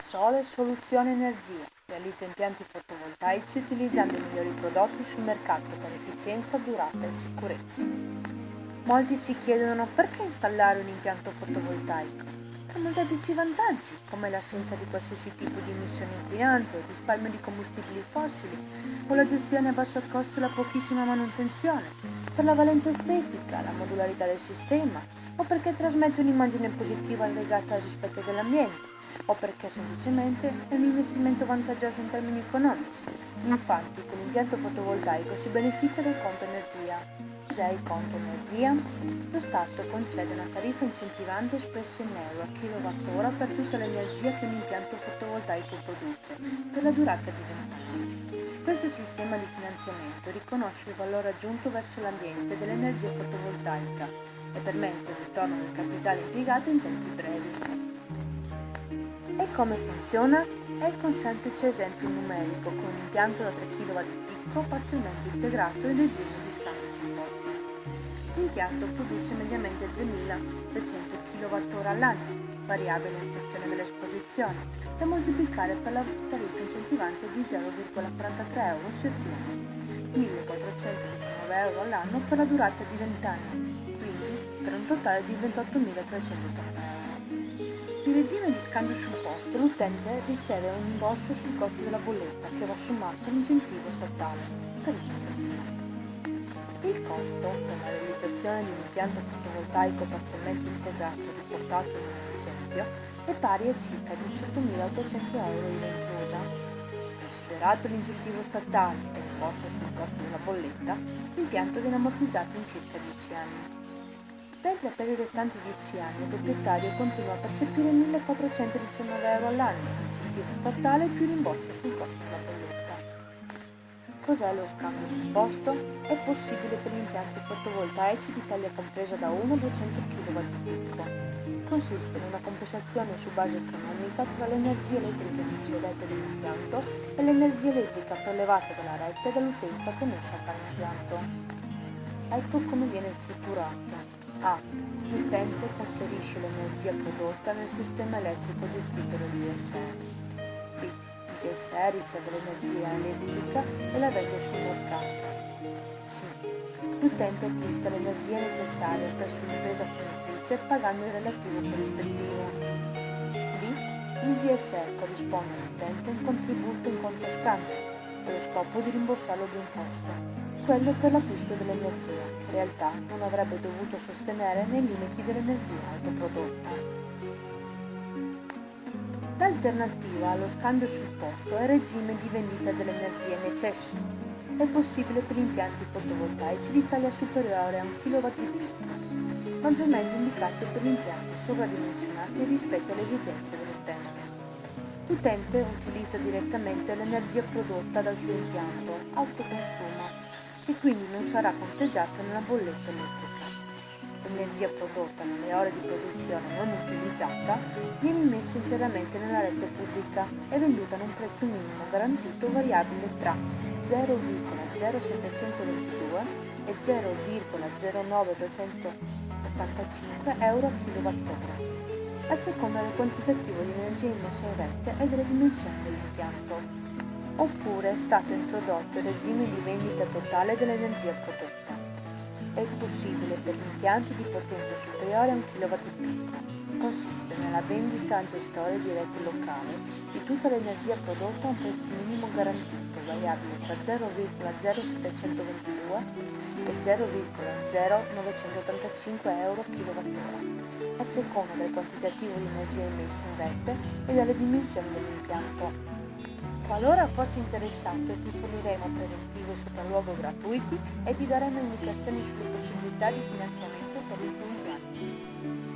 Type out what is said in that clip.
Sole Soluzione Energia realizza impianti fotovoltaici utilizzando i migliori prodotti sul mercato per efficienza, durata e sicurezza. Molti si chiedono perché installare un impianto fotovoltaico. Per molteplici vantaggi, come l'assenza di qualsiasi tipo di emissione inquinante, risparmio di combustibili fossili, o la gestione a basso costo e la pochissima manutenzione, per la valenza estetica, la modularità del sistema, o perché trasmette un'immagine positiva legata al rispetto dell'ambiente, o perché semplicemente è un investimento vantaggioso in termini economici. Infatti, con l'impianto fotovoltaico si beneficia del conto energia. Cos'è il conto energia? Lo Stato concede una tariffa incentivante espressa in euro a kilowattora per tutta l'energia che un impianto fotovoltaico produce, per la durata di 20 anni. Questo sistema di finanziamento riconosce il valore aggiunto verso l'ambiente dell'energia fotovoltaica e permette il ritorno del capitale impiegato in tempi brevi. E come funziona? Ecco un semplice esempio numerico con un impianto da 3 kW di picco facilmente integrato in regime di scambio sul posto. L'impianto produce mediamente 3.300 kWh all'anno, variabile in funzione dell'esposizione, da moltiplicare per la tariffa incentivante di 0,43 euro CFM, 1.419 euro all'anno per la durata di 20 anni, quindi per un totale di 28.380 euro. In regime di scambio sul posto, l'utente riceve un rimborso sul costo della bolletta che va sommato all'incentivo statale, tariffa settimanale. Il costo per la realizzazione di un impianto fotovoltaico parzialmente integrato riportato in un esempio è pari a circa 18.800 euro IVA inclusa. Considerato l'incentivo statale e l'imposta sul costo della bolletta, l'impianto viene ammortizzato in circa 10 anni. Mentre per i restanti 10 anni il proprietario continua a percepire 1.419 euro all'anno, incentivo statale più rimborso sul costo della bolletta. Cos'è lo scambio sul posto? È possibile per gli impianti fotovoltaici di taglia compresa da 1 a 200 kW di picco. Consiste in una compensazione su base economica tra l'energia elettrica ricevute dall'impianto e l'energia elettrica prelevata dalla rete dall'utenza connessa a tale impianto. Ecco come viene strutturato. A. L'utente trasferisce l'energia prodotta nel sistema elettrico gestito dall'ISR. B. Il GSR riceve l'energia elettrica e la vende sul mercato. C. L'utente acquista l'energia necessaria presso un'impresa fornitrice pagando il relativo corrispettivo. D. Il GSR corrisponde all'utente un contributo in conto scambio con lo scopo di rimborsarlo d'imposta, quello per l'acquisto dell'energia, in realtà non avrebbe dovuto sostenere nei limiti dell'energia autoprodotta. L'alternativa allo scambio sul posto è il regime di vendita dell'energia in eccesso. È possibile per impianti fotovoltaici di taglia superiore a 1 kW di picco, maggiormente indicato per gli impianti sovradimensionati rispetto alle esigenze dell'utente. L'utente utilizza direttamente l'energia prodotta dal suo impianto, autoconsuma, e quindi non sarà conteggiata nella bolletta elettrica. L'energia prodotta nelle ore di produzione non utilizzata viene immessa interamente nella rete pubblica e venduta a un prezzo minimo garantito variabile tra 0,0722 e 0,09285 euro a kilowattora, a seconda del quantitativo di energia immessa in rete e delle dimensioni dell'impianto. Oppure è stato introdotto il regime di vendita totale dell'energia prodotta. È possibile per gli impianti di potenza superiore a 1 kW di picco. Consiste nella vendita al gestore di rete locale di tutta l'energia prodotta a un prezzo minimo garantito variabile tra 0,0722 e 0,0985 euro kilowattora, a seconda del quantitativo di energia immessa in rete e dalle dimensioni dell'impianto. Qualora fossi interessato, ti forniremo preventivi e sopralluogo gratuiti e ti daremo indicazioni sulle possibilità di finanziamento per i tuoi impianti.